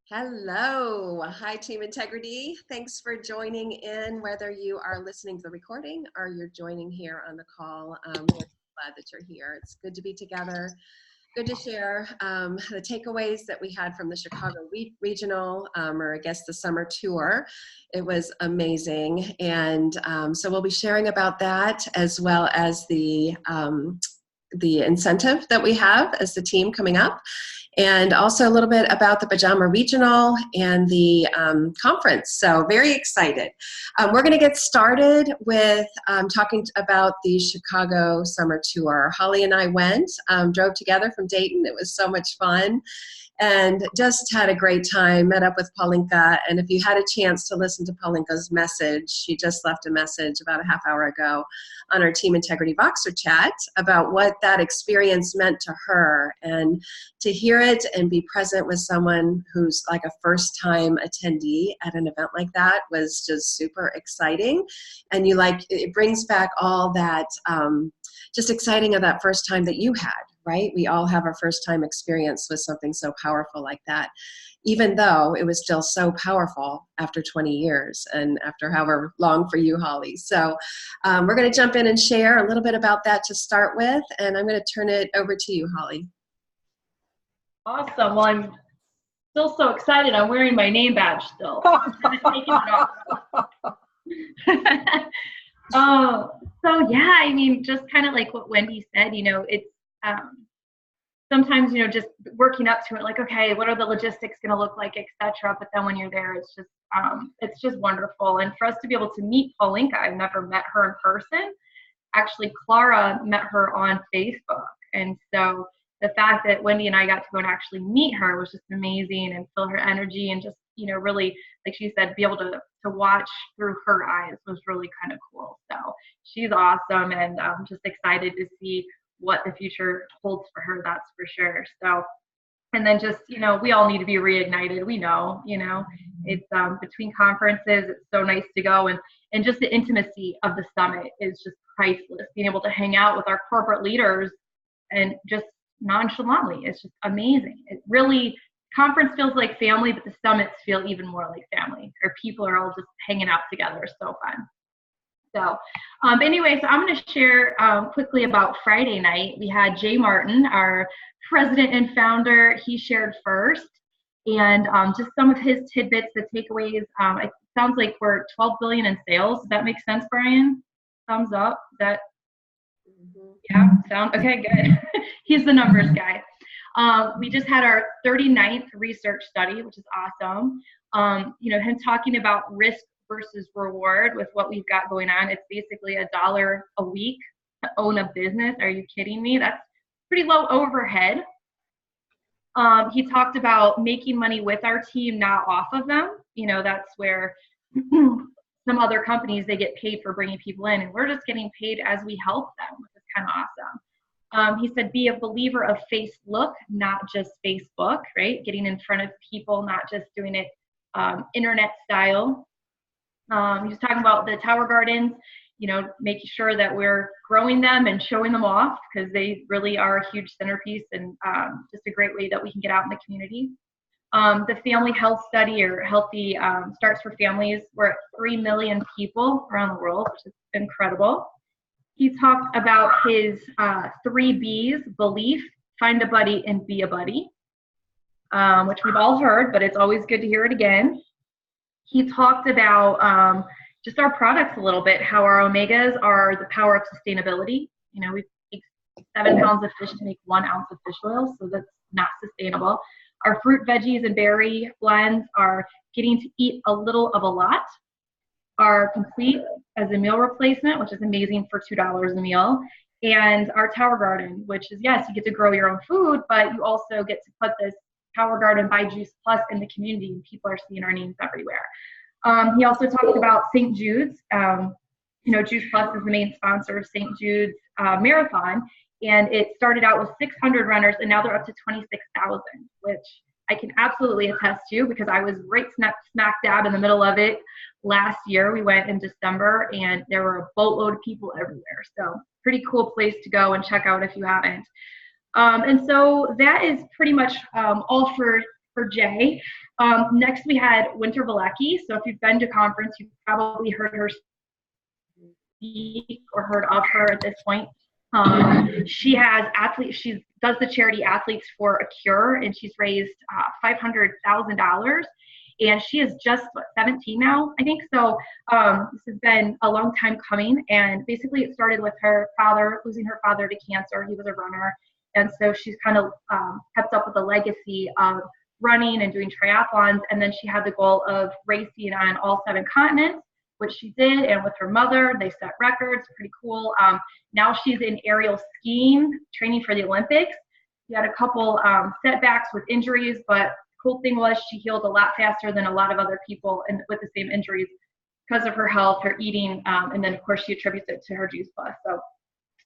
Hello. Hi, Team Integrity. Thanks for joining in, whether you are listening to the recording or you're joining here on the call. We're glad that you're here. It's good to be together. Good to share the takeaways that we had from the Chicago Regional, or I guess the summer tour. It was amazing. And so we'll be sharing about that, as well as the incentive that we have as the team coming up, and also a little bit about the Pajama Regional and the conference. So very excited. We're going to get started with talking about the Chicago Summer Tour. Holly and I went, drove together from Dayton. It was so much fun. And just had a great time, met up with Paulinka. And if you had a chance to listen to Paulinka's message, she just left a message about a half hour ago on our Team Integrity Voxer chat about what that experience meant to her. And to hear it and be present with someone who's like a first-time attendee at an event like that was just super exciting. And it brings back all that just exciting of that first time that you had. Right? We all have our first time experience with something so powerful like that, even though it was still so powerful after 20 years and after however long for you, Holly. So we're going to jump in and share a little bit about that to start with, and I'm going to turn it over to you, Holly. Awesome. Well, I'm still so excited. I'm wearing my name badge still. I'm kind of taking it off. So yeah, I mean, just kind of like what Wendy said, it's sometimes, just working up to it, like, okay, what are the logistics going to look like, etc. But then when you're there, it's just wonderful. And for us to be able to meet Paulinka, I've never met her in person. Actually, Clara met her on Facebook. And so the fact that Wendy and I got to go and actually meet her was just amazing, and feel her energy, and just, really, like she said, be able to watch through her eyes was really kind of cool. So she's awesome, and I'm just excited to see what the future holds for her, that's for sure. So, and then just, we all need to be reignited. We know, it's between conferences, it's so nice to go, and just the intimacy of the summit is just priceless. Being able to hang out with our corporate leaders and just nonchalantly, it's just amazing. It really, conference feels like family, but the summits feel even more like family. Our people are all just hanging out together. It's so fun. So anyway, so I'm going to share quickly about Friday night. We had Jay Martin, our president and founder. He shared first, and just some of his tidbits, the takeaways. It sounds like we're 12 billion in sales. Does that make sense, Brian? Thumbs up. Yeah, okay, good. He's the numbers guy. We just had our 39th research study, which is awesome. Him talking about risk versus reward with what we've got going on. It's basically $1 a week to own a business. Are you kidding me? That's pretty low overhead. He talked about making money with our team, not off of them. That's where some other companies, they get paid for bringing people in, and we're just getting paid as we help them, which is kind of awesome. He said, be a believer of face look, not just Facebook, right? Getting in front of people, not just doing it internet style. He was talking about the Tower Gardens, making sure that we're growing them and showing them off, because they really are a huge centerpiece, and just a great way that we can get out in the community. The family health study, or Healthy Starts for Families, we're at 3 million people around the world, which is incredible. He talked about his 3 Bs: belief, find a buddy, and be a buddy, which we've all heard, but it's always good to hear it again. He talked about just our products a little bit, how our omegas are the power of sustainability. We take 7 pounds of fish to make 1 ounce of fish oil, so that's not sustainable. Our fruit, veggies, and berry blends are getting to eat a little of a lot. Are complete as a meal replacement, which is amazing for $2 a meal. And our Tower Garden, which is, yes, you get to grow your own food, but you also get to put this Tower Garden by Juice Plus in the community, and people are seeing our names everywhere. He also talked about St. Jude's. Juice Plus is the main sponsor of St. Jude's Marathon, and it started out with 600 runners, and now they're up to 26,000, which I can absolutely attest to, because I was right smack dab in the middle of it last year. We went in December, and there were a boatload of people everywhere. So pretty cool place to go and check out if you haven't. And so that is pretty much all for for Jay. Next, we had Winter Valecki. So if you've been to conference, you've probably heard her speak or heard of her at this point. She has athletes. She does the charity Athletes for a Cure, and she's raised $500,000. And she is just 17 now, I think. So this has been a long time coming. And basically, it started with her father losing her father to cancer. He was a runner, and so she's kind of kept up with the legacy of running and doing triathlons. And then she had the goal of racing on all 7 continents, which she did. And with her mother, they set records. Pretty cool. Now she's in aerial skiing, training for the Olympics. She had a couple setbacks with injuries, but cool thing was she healed a lot faster than a lot of other people with the same injuries because of her health, her eating, and then of course she attributes it to her Juice Plus. So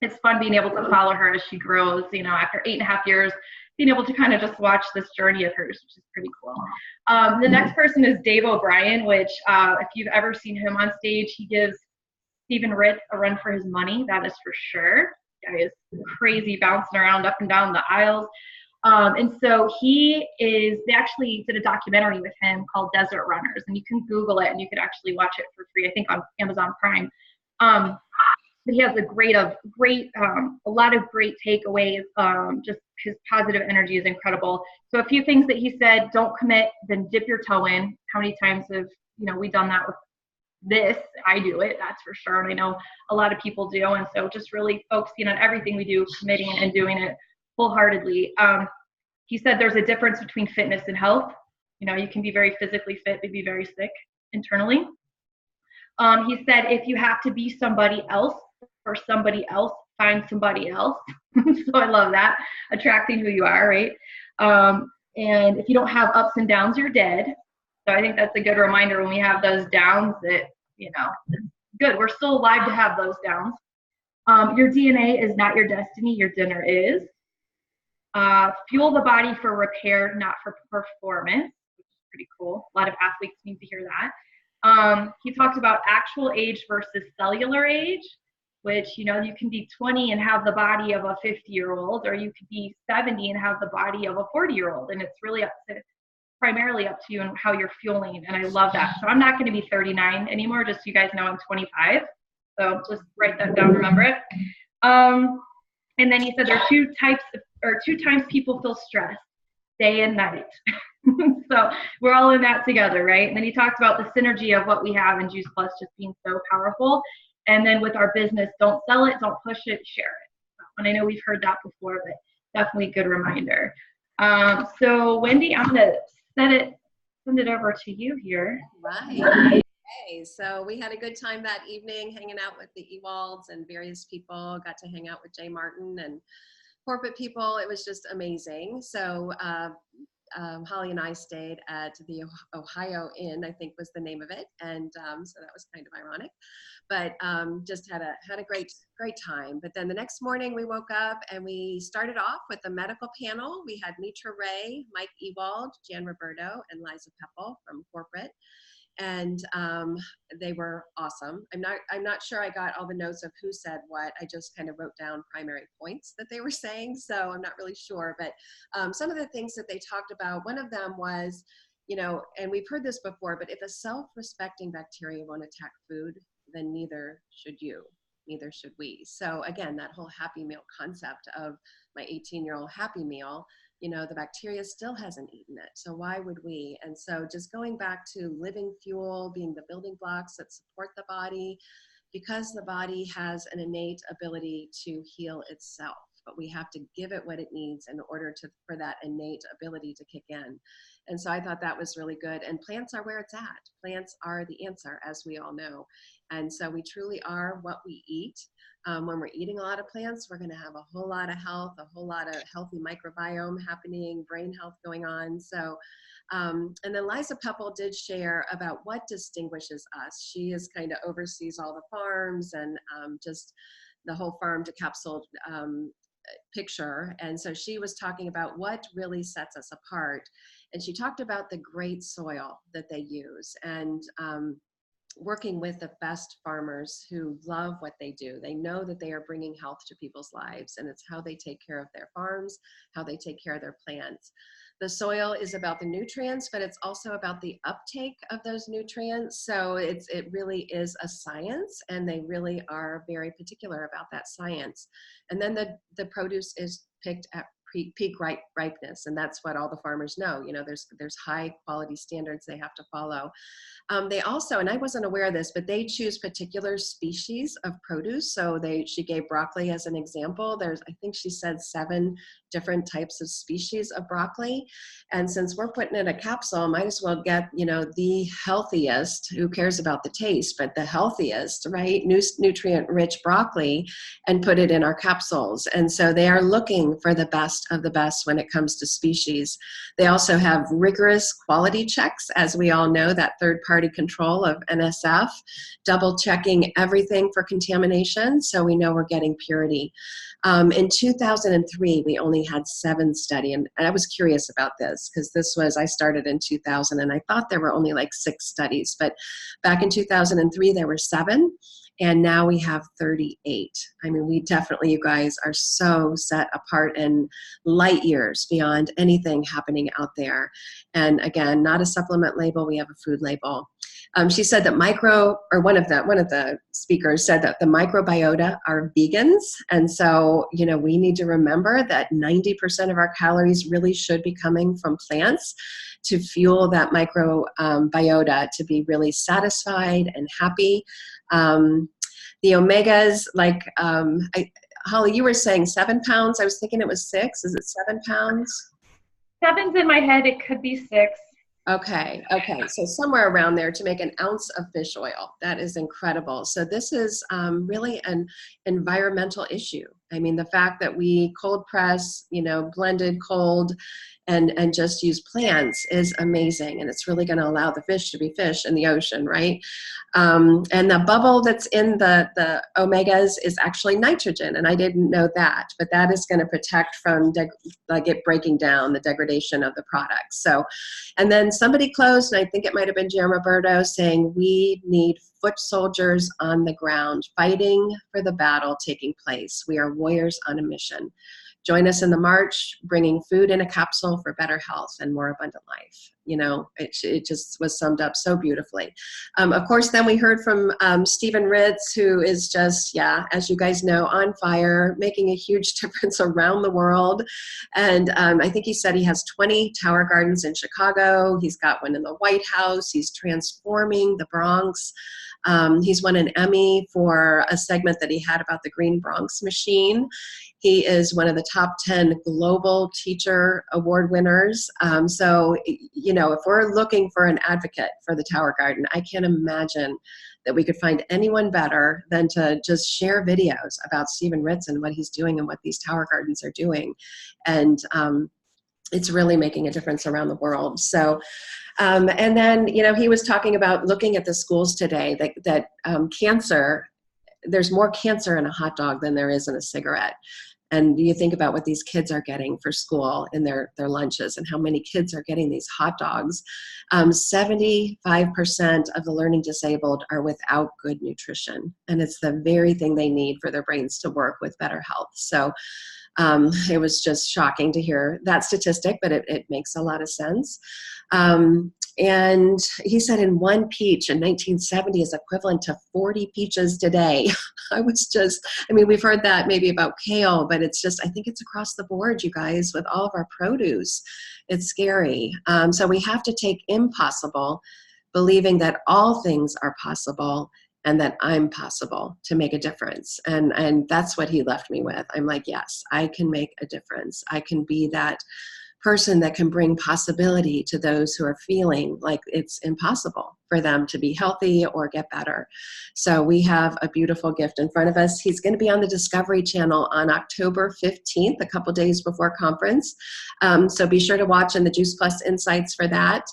it's fun being able to follow her as she grows, you know, after 8.5 years, being able to kind of just watch this journey of hers, which is pretty cool. The next person is Dave O'Brien, which if you've ever seen him on stage, he gives Stephen Ritz a run for his money, that is for sure. Guy is crazy, bouncing around up and down the aisles. And so they actually did a documentary with him called Desert Runners, and you can Google it and you could actually watch it for free, I think on Amazon Prime. But he has a lot of great takeaways. Just his positive energy is incredible. So a few things that he said: don't commit, then dip your toe in. How many times have we done that with this? I do it, that's for sure, and I know a lot of people do. And so just really focusing on everything we do, committing and doing it wholeheartedly. He said there's a difference between fitness and health. You can be very physically fit but be very sick internally. He said if you have to be somebody else for somebody else, find somebody else. So I love that, attracting who you are, right? And if you don't have ups and downs, you're dead. So I think that's a good reminder when we have those downs that, it's good. We're still alive to have those downs. Your DNA is not your destiny. Your dinner is. Fuel the body for repair, not for performance, which is pretty cool. A lot of athletes need to hear that. He talked about actual age versus cellular age, which, you can be 20 and have the body of a 50-year-old, or you could be 70 and have the body of a 40-year-old. And it's really primarily up to you and how you're fueling. And I love that. So I'm not going to be 39 anymore, just so you guys know I'm 25. So just write that down, remember it. And then he said there are two times people feel stressed, day and night. So we're all in that together, right? And then he talked about the synergy of what we have in Juice Plus just being so powerful. And then with our business, don't sell it, don't push it, share it. And I know we've heard that before, but definitely a good reminder. So Wendy, I'm going to send it over to you here. Right. Okay, so we had a good time that evening hanging out with the Ewalds and various people. Got to hang out with Jay Martin and corporate people. It was just amazing. So Holly and I stayed at the Ohio Inn, I think was the name of it, and so that was kind of ironic, but just had a great time. But then the next morning we woke up and we started off with a medical panel. We had Mitra Ray, Mike Ewald, Jan Roberto, and Liza Peppel from corporate. And they were awesome. I'm not sure I got all the notes of who said what. I just kind of wrote down primary points that they were saying, so I'm not really sure. But some of the things that they talked about, one of them was, and we've heard this before, but if a self-respecting bacteria won't attack food, then neither should you, neither should we. So again, that whole Happy Meal concept of my 18-year-old Happy Meal, the bacteria still hasn't eaten it. So why would we? And so just going back to living fuel being the building blocks that support the body, because the body has an innate ability to heal itself, but we have to give it what it needs in order for that innate ability to kick in. And so I thought that was really good. And plants are where it's at. Plants are the answer, as we all know. And so we truly are what we eat. When we're eating a lot of plants, we're going to have a whole lot of health, a whole lot of healthy microbiome happening, brain health going on. So, and then Liza Peppel did share about what distinguishes us. She is kind of oversees all the farms and just the whole farm to capsule picture. And so she was talking about what really sets us apart. And she talked about the great soil that they use and working with the best farmers who love what they do. They know that they are bringing health to people's lives, and it's how they take care of their farms, how they take care of their plants. The soil is about the nutrients, but it's also about the uptake of those nutrients. So it really is a science, and they really are very particular about that science. And then the produce is picked at peak ripeness, and that's what all the farmers know. You know, there's high quality standards they have to follow. They also, and I wasn't aware of this, but they choose particular species of produce. So she gave broccoli as an example. I think she said 7 different types of species of broccoli. And since we're putting in a capsule, might as well get, you know, the healthiest, who cares about the taste, but the healthiest, right? Nutrient-rich broccoli, and put it in our capsules. And so they are looking for the best of the best when it comes to species. They also have rigorous quality checks, as we all know, that third-party control of NSF, double checking everything for contamination, so we know we're getting purity. In 2003, we only had 7 studies, and I was curious about this because I started in 2000, and I thought there were only like 6 studies, but back in 2003, there were 7, and now we have 38. I mean, we definitely, you guys, are so set apart and light years beyond anything happening out there. And again, not a supplement label, we have a food label. She said that one of the speakers said that the microbiota are vegans. And so, you know, we need to remember that 90% of our calories really should be coming from plants to fuel that microbiota to be really satisfied and happy. The omegas, like, Holly, you were saying 7 pounds. I was thinking it was 6. Is it 7 pounds? 7's in my head. It could be 6. Okay. So somewhere around there to make an ounce of fish oil. That is incredible. So this is really an environmental issue. I mean, the fact that we cold press, you know, blended cold, and just use plants is amazing. And it's really going to allow the fish to be fish in the ocean, right? And the bubble that's in the omegas is actually nitrogen. And I didn't know that, but that is going to protect from it breaking down, the degradation of the product. So, and then somebody closed, and I think it might have been Gian Roberto, saying we need foot soldiers on the ground fighting for the battle taking place. We are warriors on a mission. Join us in the march, bringing food in a capsule for better health and more abundant life. You know, it just was summed up so beautifully. Of course, then we heard from Stephen Ritz, who is just, as you guys know, on fire, making a huge difference around the world. And I think he said he has 20 tower gardens in Chicago. He's got one in the White House. He's transforming the Bronx. He's won an Emmy for a segment that he had about the Green Bronx Machine. He is one of the top 10 global teacher award winners. So, you know, if we're looking for an advocate for the Tower Garden, I can't imagine that we could find anyone better than to just share videos about Stephen Ritz and what he's doing and what these Tower Gardens are doing. And it's really making a difference around the world. So, and then, you know, he was talking about looking at the schools today, that cancer, there's more cancer in a hot dog than there is in a cigarette. And you think about what these kids are getting for school in their lunches and how many kids are getting these hot dogs. 75% of the learning disabled are without good nutrition. And it's the very thing they need for their brains to work with better health. So it was just shocking to hear that statistic, but it makes a lot of sense. And he said in 1 peach in 1970 is equivalent to 40 peaches today. I mean, we've heard that maybe about kale, but it's just, I think it's across the board, you guys, with all of our produce. It's scary. So we have to take impossible, believing that all things are possible and that I'm possible to make a difference. And that's what he left me with. I'm like, yes, I can make a difference. I can be that person that can bring possibility to those who are feeling like it's impossible for them to be healthy or get better. So we have a beautiful gift in front of us. He's going to be on the Discovery Channel on October 15th, a couple days before conference. So be sure to watch in the Juice Plus Insights for that.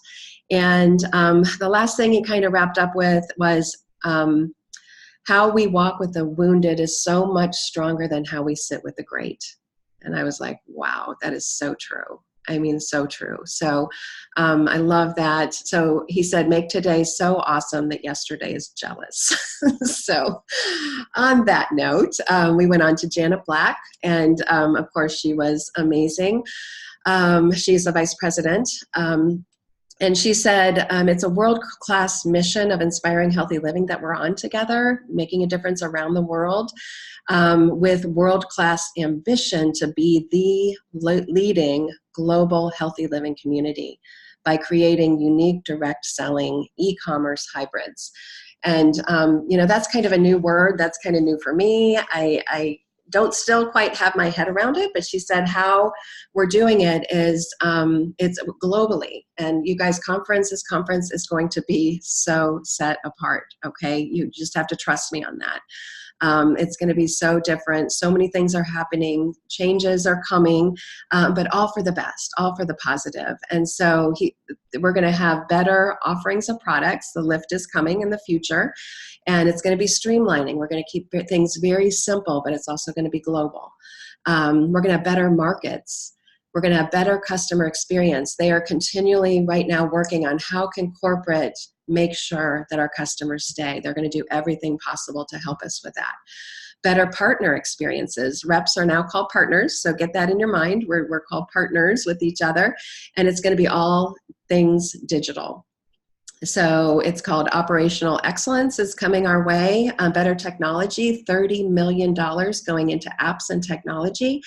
And the last thing he kind of wrapped up with was how we walk with the wounded is so much stronger than how we sit with the great. And I was like, wow, that is so true. I mean, so true. So I love that. So he said, make today so awesome that yesterday is jealous. So on that note, we went on to Janet Black. And of course, she was amazing. She's a vice president. And she said, it's a world-class mission of inspiring healthy living that we're on together, making a difference around the world, with world-class ambition to be the leading global healthy living community by creating unique direct selling e-commerce hybrids. And, that's kind of a new word. That's kind of new for me. I don't still quite have my head around it, but she said how we're doing it is it's globally. And you guys, conference is going to be so set apart, okay? You just have to trust me on that. It's going to be so different. So many things are happening. Changes are coming, but all for the best, all for the positive. And so we're going to have better offerings of products. The lift is coming in the future, and it's going to be streamlining. We're going to keep things very simple, but it's also going to be global. We're going to have better markets. We're going to have better customer experience. They are continually right now working on how can corporate make sure that our customers stay. They're going to do everything possible to help us with that. Better partner experiences. Reps are now called partners, so get that in your mind. We're called partners with each other, and it's going to be all things digital. So it's called Operational Excellence is coming our way. Better technology, $30 million going into apps and technology.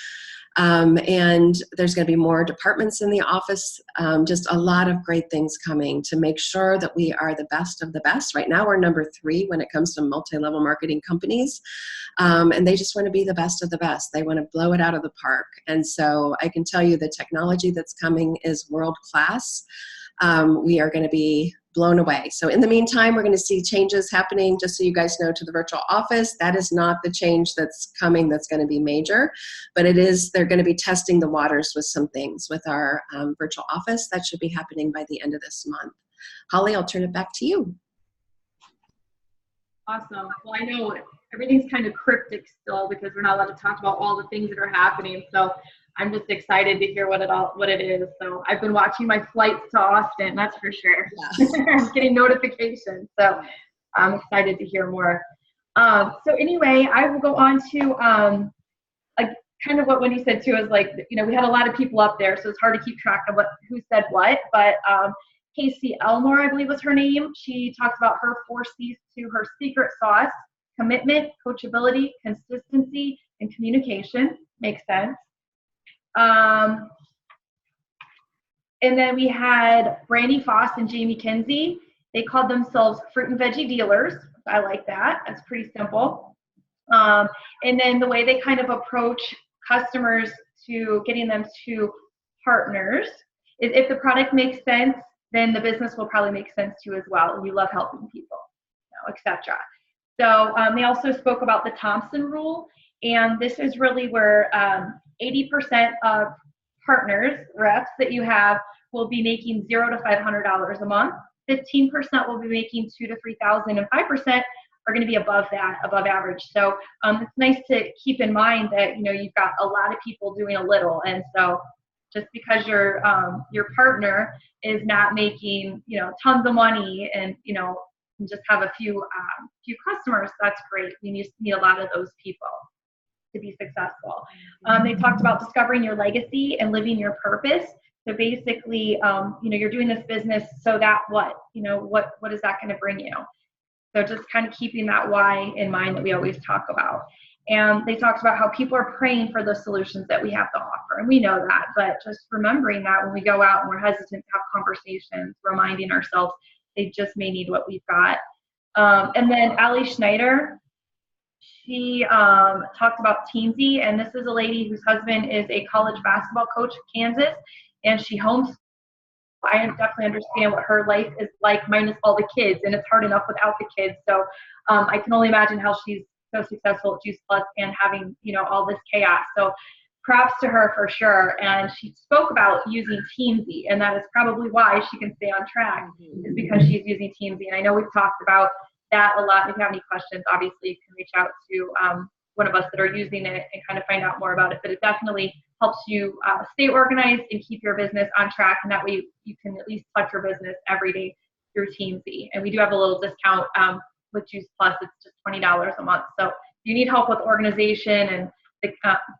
And there's going to be more departments in the office, just a lot of great things coming to make sure that we are the best of the best. Right now, we're number 3 when it comes to multi-level marketing companies, and they just want to be the best of the best. They want to blow it out of the park. And so I can tell you the technology that's coming is world-class. We are going to be blown away. So in the meantime, we're going to see changes happening, just so you guys know, to the virtual office. That is not the change that's coming that's going to be major, but they're going to be testing the waters with some things with our virtual office. That should be happening by the end of this month. Holly, I'll turn it back to you. Awesome. Well, I know everything's kind of cryptic still because we're not allowed to talk about all the things that are happening. So I'm just excited to hear what it is. So I've been watching my flights to Austin, that's for sure. Yeah. I'm getting notifications. So I'm excited to hear more. So anyway, I will go on to kind of what Wendy said too, is like, we had a lot of people up there, so it's hard to keep track of who said what, but Casey Elmore, I believe was her name. She talks about her 4 C's to her secret sauce: commitment, coachability, consistency, and communication. Makes sense. And then we had Brandy Foss and Jamie Kinsey. They called themselves fruit and veggie dealers. I like that. That's pretty simple. And then the way they kind of approach customers to getting them to partners is if the product makes sense, then the business will probably make sense too as well. We love helping people, etc. So they also spoke about the Thompson rule, and this is really where 80% of partners, reps that you have, will be making $0 to $500 a month. 15% will be making $2,000 to $3,000, and 5% are going to be above average. So it's nice to keep in mind that you've got a lot of people doing a little, and so just because your partner is not making tons of money and just have a few customers, that's great. We need a lot of those people to be successful. They talked about discovering your legacy and living your purpose. So basically, you're doing this business so that what is that going to bring you? So just kind of keeping that why in mind that we always talk about. And they talked about how people are praying for the solutions that we have to offer. And we know that, but just remembering that when we go out and we're hesitant to have conversations, reminding ourselves they just may need what we've got. And then Allie Schneider, she talked about Teamsy, and this is a lady whose husband is a college basketball coach in Kansas, and she homeschools. I definitely understand what her life is like minus all the kids, and it's hard enough without the kids. So I can only imagine how she's so successful at Juice Plus and having all this chaos. So props to her for sure. And she spoke about using Teamsy, and that is probably why she can stay on track, is because she's using Teamsy. And I know we've talked about that a lot. If you have any questions, obviously you can reach out to one of us that are using it and kind of find out more about it. But it definitely helps you stay organized and keep your business on track, and that way you can at least touch your business every day through Teamsy. And we do have a little discount with Juice Plus. It's just $20 a month. So if you need help with organization and the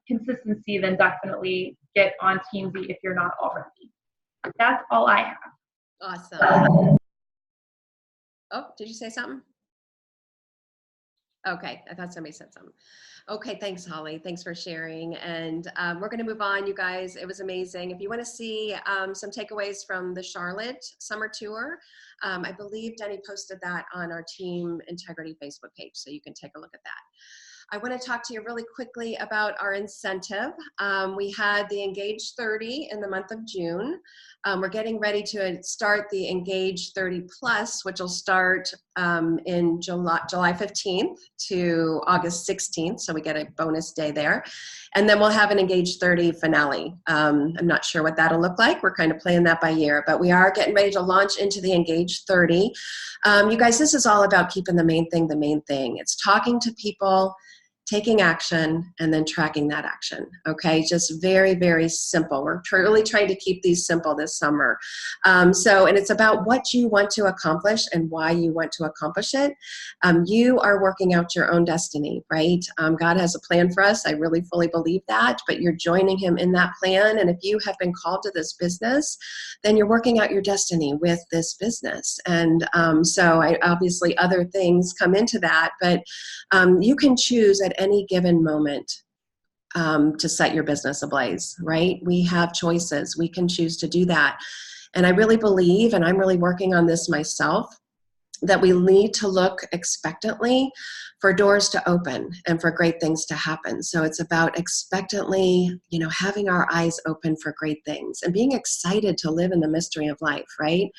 consistency, then definitely get on Teamzy if you're not already. That's all I have. Awesome. Oh, did you say something? Okay, I thought somebody said something. Okay, thanks, Holly. Thanks for sharing. And we're going to move on, you guys. It was amazing. If you want to see some takeaways from the Charlotte summer tour, I believe Denny posted that on our Team Integrity Facebook page, so you can take a look at that. I want to talk to you really quickly about our incentive. We had the Engage 30 in the month of June. We're getting ready to start the Engage 30 Plus, which will start in July 15th to August 16th, so we get a bonus day there. And then we'll have an Engage 30 finale. I'm not sure what that'll look like. We're kind of playing that by ear, but we are getting ready to launch into the Engage 30. You guys, this is all about keeping the main thing the main thing. It's talking to people, taking action, and then tracking that action. Okay, just very, very simple. We're really trying to keep these simple this summer. And it's about what you want to accomplish and why you want to accomplish it. You are working out your own destiny, right? God has a plan for us. I really fully believe that, but you're joining him in that plan. And if you have been called to this business, then you're working out your destiny with this business. And obviously other things come into that, but you can choose at any given moment to set your business ablaze, right? We have choices. We can choose to do that. And I really believe, and I'm really working on this myself, that we need to look expectantly for doors to open and for great things to happen. So it's about expectantly, having our eyes open for great things and being excited to live in the mystery of life, right?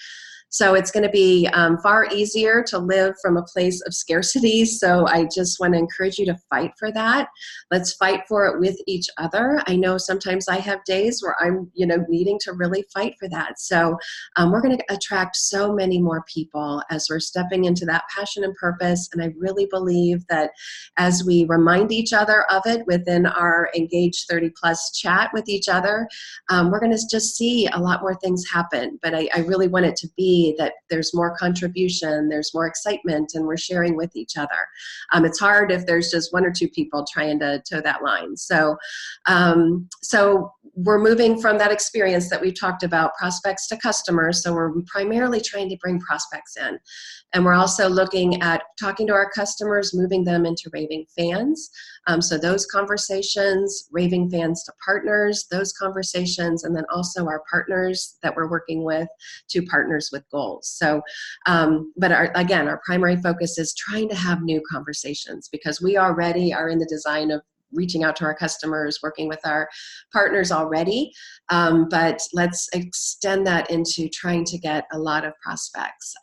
So it's going to be far easier to live from a place of scarcity. So I just want to encourage you to fight for that. Let's fight for it with each other. I know sometimes I have days where I'm, needing to really fight for that. So we're going to attract so many more people as we're stepping into that passion and purpose. And I really believe that as we remind each other of it within our Engage 30 Plus chat with each other, we're going to just see a lot more things happen. But I really want it to be that there's more contribution, there's more excitement, and we're sharing with each other. It's hard if there's just one or two people trying to toe that line. So we're moving from that experience that we talked about, prospects to customers. So we're primarily trying to bring prospects in. And we're also looking at talking to our customers, moving them into raving fans. So those conversations, raving fans to partners, those conversations, and then also our partners that we're working with to partners with goals. So, but our primary focus is trying to have new conversations, because we already are in the design of reaching out to our customers, working with our partners already, but let's extend that into trying to get a lot of prospects.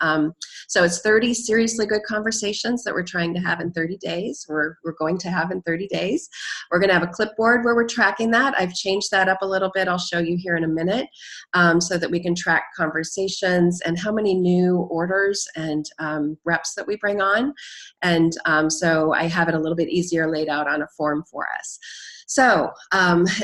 So it's 30 seriously good conversations that we're trying to have in 30 days. We're going to have in 30 days. We're going to have a clipboard where we're tracking that. I've changed that up a little bit. I'll show you here in a minute, so that we can track conversations and how many new orders and reps that we bring on. And so I have it a little bit easier laid out on a form for us. So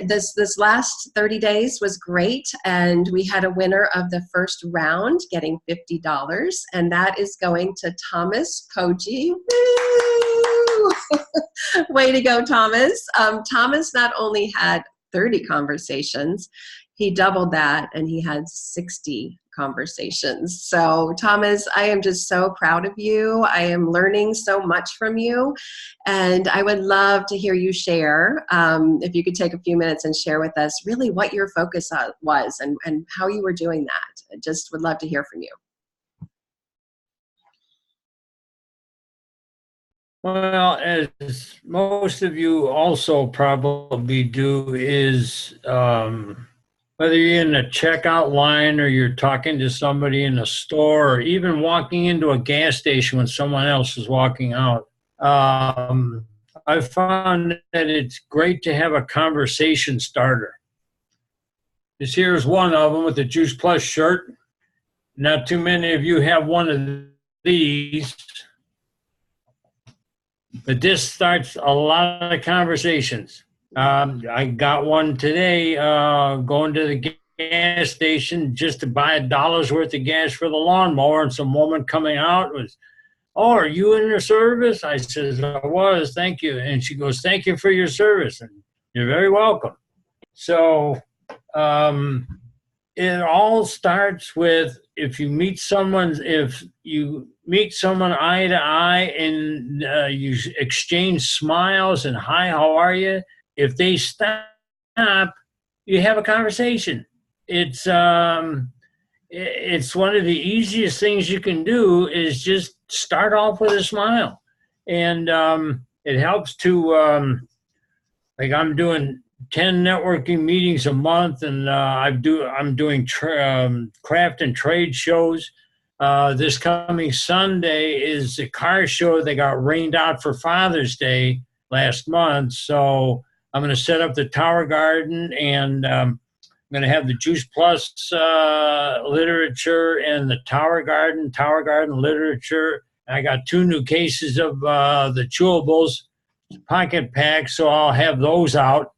this last 30 days was great, and we had a winner of the first round getting $50, and that is going to Thomas Poggi. Woo! Way to go, Thomas. Thomas not only had 30 conversations, he doubled that, and he had 60 conversations. So Thomas, I am just so proud of you. I am learning so much from you, and I would love to hear you share, if you could take a few minutes and share with us really what your focus was and how you were doing that. I just would love to hear from you. Well, as most of you also probably do, is whether you're in a checkout line or you're talking to somebody in a store or even walking into a gas station when someone else is walking out, I found that it's great to have a conversation starter. This here is one of them with the Juice Plus shirt. Not too many of you have one of these. But this starts a lot of conversations. I got one today going to the gas station just to buy $1 worth of gas for the lawnmower, and some woman coming out was "Oh, are you in your service?" I says, "I was, thank you." And she goes, "Thank you for your service, and you're very welcome." So it all starts with if you meet someone eye to eye and you exchange smiles and hi, how are you? If they stop, you have a conversation. It's one of the easiest things you can do is just start off with a smile, and it helps to like I'm doing 10 networking meetings a month, and I'm doing craft and trade shows. This coming Sunday is a car show that got rained out for Father's Day last month, so I'm going to set up the Tower Garden, and I'm going to have the Juice Plus literature and the Tower Garden literature. I got 2 new cases of the chewables pocket packs, so I'll have those out.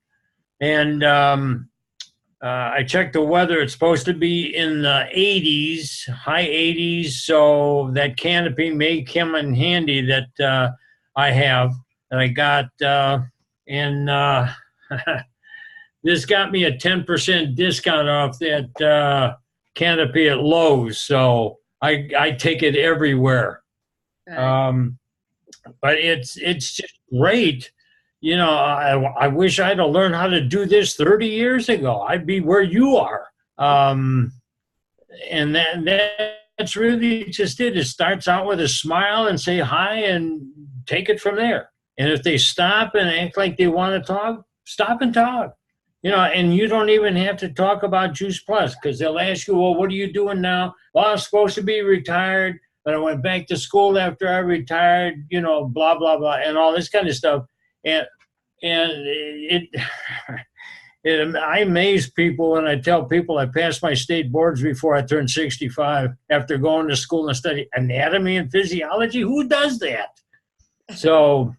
And I checked the weather. It's supposed to be in the 80s, high 80s, so that canopy may come in handy that I have, that I got. And this got me a 10% discount off that canopy at Lowe's, so I take it everywhere. But it's just great. You know, I wish I'd have learned how to do this 30 years ago. I'd be where you are. And that's really just it. It starts out with a smile and say hi and take it from there. And if they stop and act like they want to talk, stop and talk. You know, and you don't even have to talk about Juice Plus, because they'll ask you, well, what are you doing now? Well, I'm supposed to be retired, but I went back to school after I retired, you know, blah, blah, blah, and all this kind of stuff. And I amaze people when I tell people I passed my state boards before I turned 65 after going to school and study anatomy and physiology. Who does that? So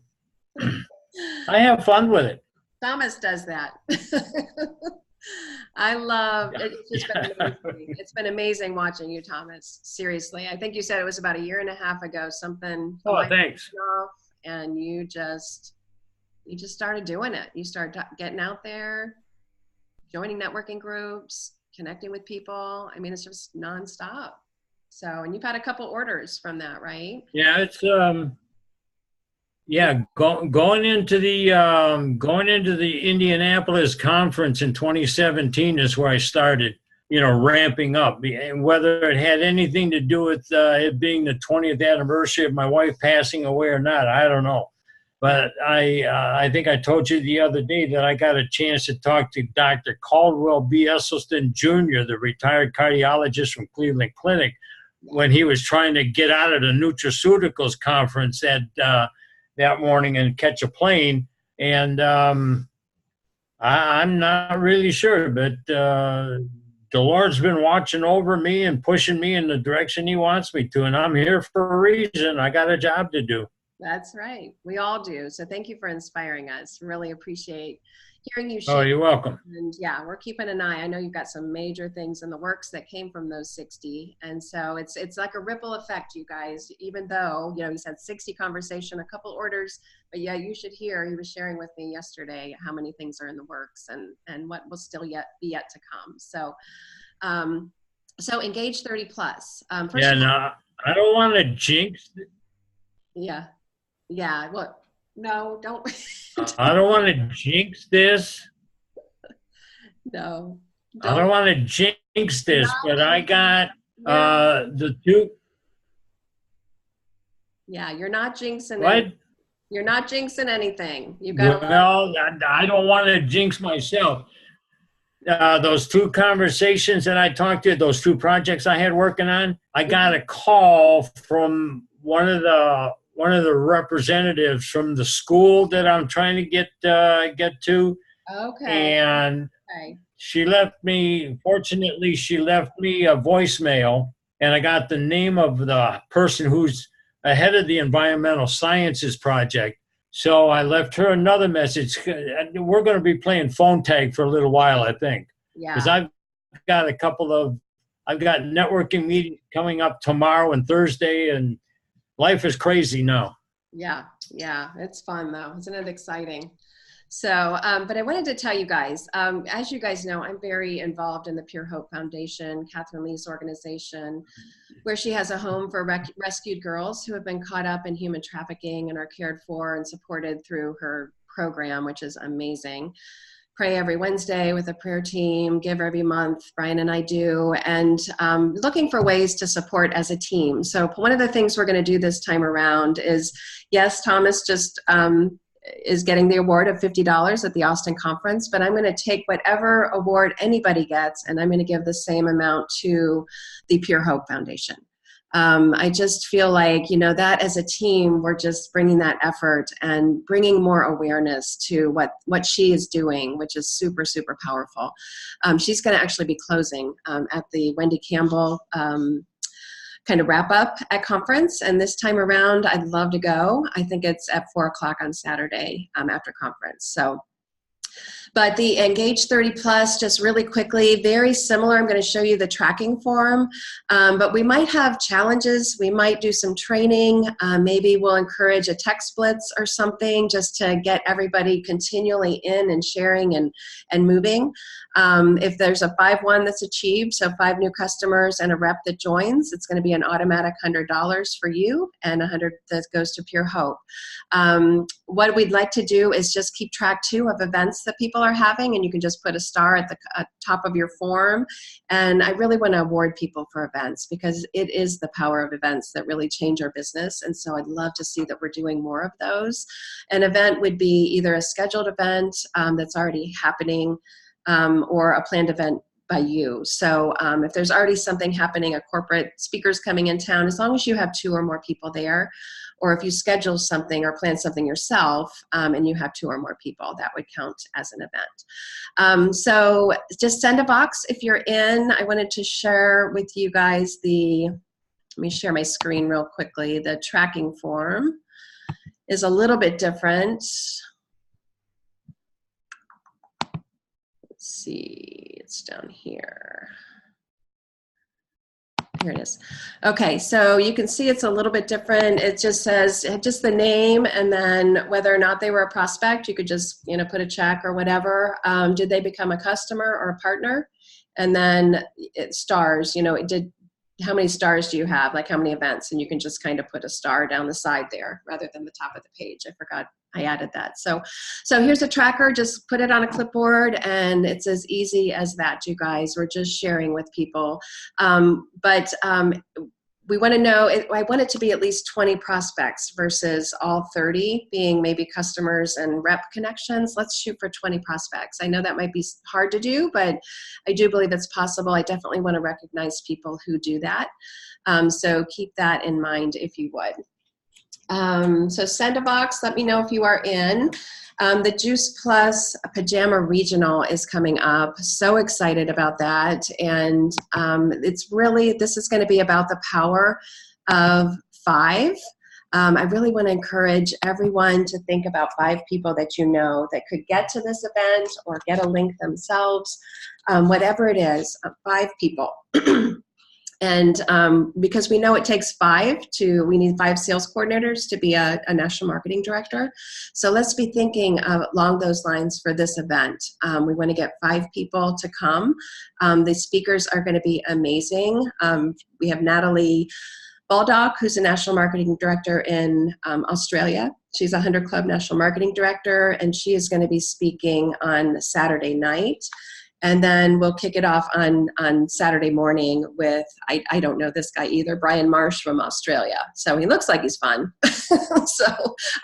I have fun with it. Thomas does that. I love it. It's just been amazing. It's been amazing watching you, Thomas. Seriously. I think you said it was about a year and a half ago, something. Oh, thanks. And you just started doing it. You started getting out there, joining networking groups, connecting with people. I mean, it's just nonstop. So, and you've had a couple orders from that, right? Yeah, it's going into the Indianapolis conference in 2017 is where I started, you know, ramping up. And whether it had anything to do with it being the 20th anniversary of my wife passing away or not, I don't know. But I think I told you the other day that I got a chance to talk to Dr. Caldwell B. Esselstyn Jr., the retired cardiologist from Cleveland Clinic, when he was trying to get out of the nutraceuticals conference that morning and catch a plane. And I'm not really sure, but the Lord's been watching over me and pushing me in the direction he wants me to, and I'm here for a reason. I got a job to do. That's right. We all do. So thank you for inspiring us. Really appreciate hearing you share. Oh, you're welcome. And yeah, we're keeping an eye. I know you've got some major things in the works that came from those 60. And so it's like a ripple effect, you guys, even though, you know, he's had 60 conversation, a couple orders, but yeah, you should hear, he was sharing with me yesterday how many things are in the works and what will still be yet to come. So, so Engage 30 Plus. Yeah, no, I don't want to jinx it. Yeah. Yeah. Well, no, don't. I don't want to jinx this. No. I don't want to jinx this, but I got the 2. Yeah, you're not jinxing What? You're not jinxing anything. You got. Well, I don't want to jinx myself. Those 2 conversations that I talked to, those 2 projects I had working on, I got a call from one of the representatives from the school that I'm trying to get to. Okay. And she left me, fortunately, she left me a voicemail, and I got the name of the person who's ahead of the environmental sciences project. So I left her another message. We're going to be playing phone tag for a little while, I think. Yeah. Because I've got networking meetings coming up tomorrow and Thursday, and life is crazy now. Yeah, yeah, it's fun though. Isn't it exciting? So, but I wanted to tell you guys, as you guys know, I'm very involved in the Pure Hope Foundation, Catherine Lee's organization, where she has a home for rescued girls who have been caught up in human trafficking and are cared for and supported through her program, which is amazing. Pray every Wednesday with a prayer team, give every month, Brian and I do, and looking for ways to support as a team. So one of the things we're going to do this time around is, yes, Thomas just is getting the award of $50 at the Austin conference, but I'm going to take whatever award anybody gets and I'm going to give the same amount to the Pure Hope Foundation. I just feel like, you know, that as a team, we're just bringing that effort and bringing more awareness to what she is doing, which is super, super powerful. She's going to actually be closing at the Wendy Campbell kind of wrap up at conference. And this time around, I'd love to go. I think it's at 4 o'clock on Saturday after conference. So, but the Engage 30 Plus, just really quickly, very similar. I'm going to show you the tracking form, but we might have challenges. We might do some training. Maybe we'll encourage a tech splits or something just to get everybody continually in and sharing and moving. If there's a 5-1 that's achieved, so 5 new customers and a rep that joins, it's going to be an automatic $100 for you and $100 that goes to Pure Hope. What we'd like to do is just keep track too of events that people are having, and you can just put a star at the top of your form. And I really want to award people for events because it is the power of events that really change our business. And so I'd love to see that we're doing more of those. An event would be either a scheduled event that's already happening or a planned event by you. So if there's already something happening, a corporate speaker's coming in town, as long as you have 2 or more people there, or if you schedule something or plan something yourself and you have 2 or more people, that would count as an event. So just send a box if you're in. I wanted to share with you guys let me share my screen real quickly. The tracking form is a little bit different. Let's see, it's down here. Here it is. Okay, so you can see it's a little bit different. It just says just the name and then whether or not they were a prospect. You could just, you know, put a check or whatever. Did they become a customer or a partner? And then stars, you know, how many stars do you have? Like how many events? And you can just kind of put a star down the side there rather than the top of the page. I forgot I added that. So here's a tracker. Just put it on a clipboard and it's as easy as that, you guys. We're just sharing with people. We want to know, I want it to be at least 20 prospects versus all 30 being maybe customers and rep connections. Let's shoot for 20 prospects. I know that might be hard to do, but I do believe it's possible. I definitely want to recognize people who do that. So keep that in mind if you would. So send a box, let me know if you are in. The Juice Plus Pajama Regional is coming up. So excited about that. And this is going to be about the power of 5. I really want to encourage everyone to think about 5 people that you know that could get to this event or get a link themselves, whatever it is, 5 people. And because we know it takes 5 we need 5 sales coordinators to be a national marketing director. So let's be thinking along those lines for this event. We want to get 5 people to come. The speakers are going to be amazing. We have Natalie Baldock, who's a national marketing director in Australia. She's a 100 Club national marketing director, and she is going to be speaking on Saturday night. And then we'll kick it off on Saturday morning with, I don't know this guy either, Brian Marsh from Australia. So he looks like he's fun. So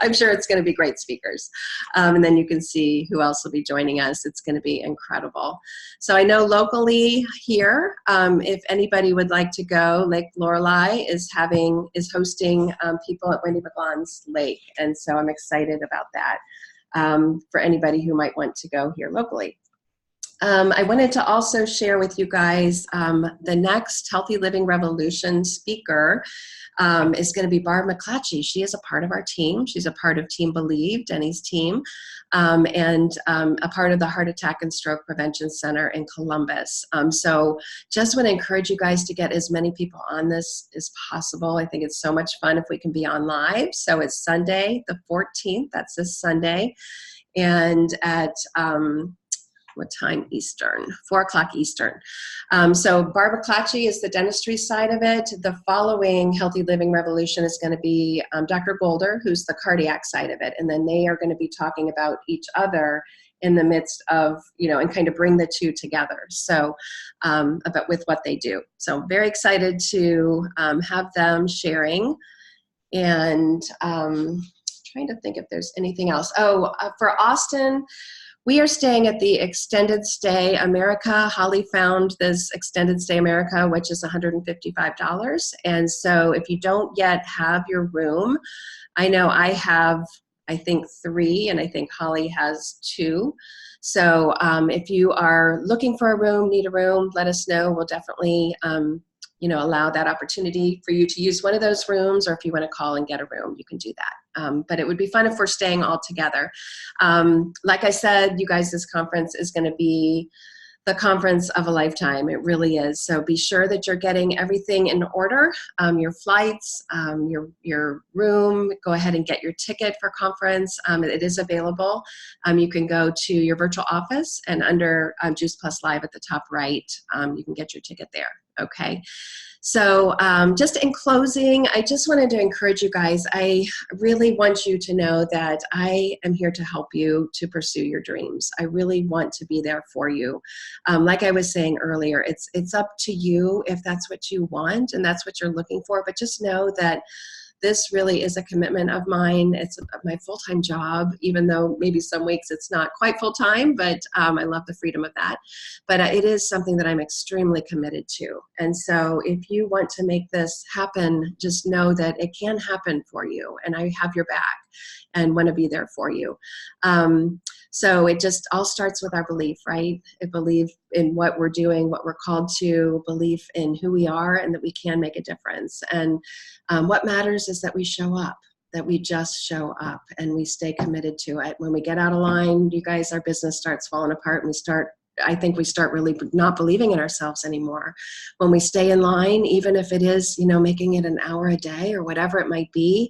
I'm sure it's going to be great speakers. And then you can see who else will be joining us. It's going to be incredible. So I know locally here, if anybody would like to go, Lake Lorelei is hosting people at Wendy McGlon's Lake. And so I'm excited about that for anybody who might want to go here locally. I wanted to also share with you guys the next Healthy Living Revolution speaker is going to be Barb McClatchy. She is a part of our team. She's a part of Team Believe, Denny's team, and a part of the Heart Attack and Stroke Prevention Center in Columbus. So just want to encourage you guys to get as many people on this as possible. I think it's so much fun if we can be on live. So it's Sunday, the 14th. That's this Sunday. And at what time Eastern? 4 o'clock Eastern. So Barb McClatchy is the dentistry side of it. The following Healthy Living Revolution is going to be Dr. Golder, who's the cardiac side of it. And then they are going to be talking about each other in the midst of, and kind of bring the two together. So about with what they do. So very excited to have them sharing. And trying to think if there's anything else. For Austin, we are staying at the Extended Stay America. Holly found this Extended Stay America, which is $155. And so if you don't yet have your room, I know I have, I think 3, and I think Holly has 2. So if you are looking for a room, need a room, let us know. We'll definitely allow that opportunity for you to use one of those rooms, or if you want to call and get a room, you can do that. But it would be fun if we're staying all together. Like I said, you guys, this conference is going to be the conference of a lifetime. It really is. So be sure that you're getting everything in order, your flights, your room. Go ahead and get your ticket for conference. It is available. You can go to your virtual office, and under Juice Plus Live at the top right, you can get your ticket there. Okay. So just in closing, I just wanted to encourage you guys. I really want you to know that I am here to help you to pursue your dreams. I really want to be there for you. Like I was saying earlier, it's up to you if that's what you want and that's what you're looking for. But just know that this really is a commitment of mine. It's my full-time job, even though maybe some weeks it's not quite full-time, but I love the freedom of that. But it is something that I'm extremely committed to. And so if you want to make this happen, just know that it can happen for you, and I have your back and want to be there for you. So it just all starts with our belief, right? I believe in what we're doing, what we're called to, belief in who we are, and that we can make a difference. And what matters is that we show up, that we just show up and we stay committed to it. When we get out of line, you guys, our business starts falling apart, and I think we start really not believing in ourselves anymore. When we stay in line, even if it is, making it an hour a day or whatever it might be,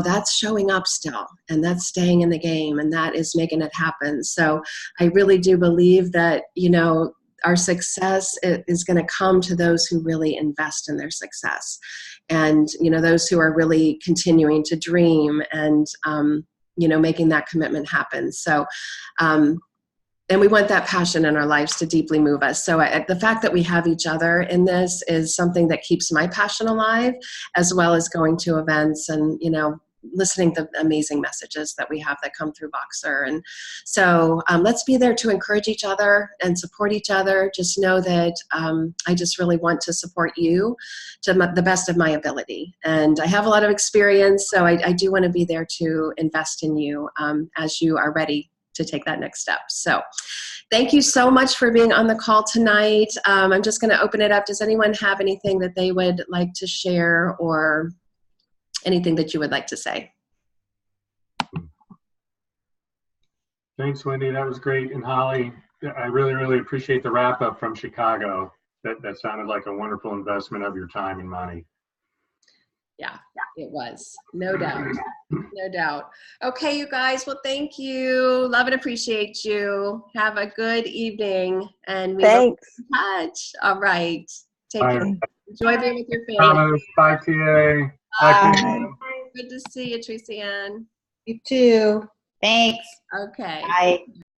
that's showing up still, and that's staying in the game, and that is making it happen. So I really do believe that, our success is going to come to those who really invest in their success, and, those who are really continuing to dream and, making that commitment happen. So, and we want that passion in our lives to deeply move us. So the fact that we have each other in this is something that keeps my passion alive, as well as going to events and, listening to amazing messages that we have that come through Voxer. And so let's be there to encourage each other and support each other. Just know that I just really want to support you to the best of my ability. And I have a lot of experience, so I do want to be there to invest in you as you are ready to take that next step. So thank you so much for being on the call tonight. I'm just going to open it up. Does anyone have anything that they would like to share, or anything that you would like to say? Thanks, Wendy. That was great. And Holly, I really, really appreciate the wrap up from Chicago. That sounded like a wonderful investment of your time and money. Yeah, it was. No doubt. No doubt. Okay, you guys. Well, thank you. Love and appreciate you. Have a good evening. And we will be in touch. All right. Take care. Enjoy being with your family. Bye, TA. Bye. Good to see you, Tracy Ann. You too. Thanks. Okay. Bye.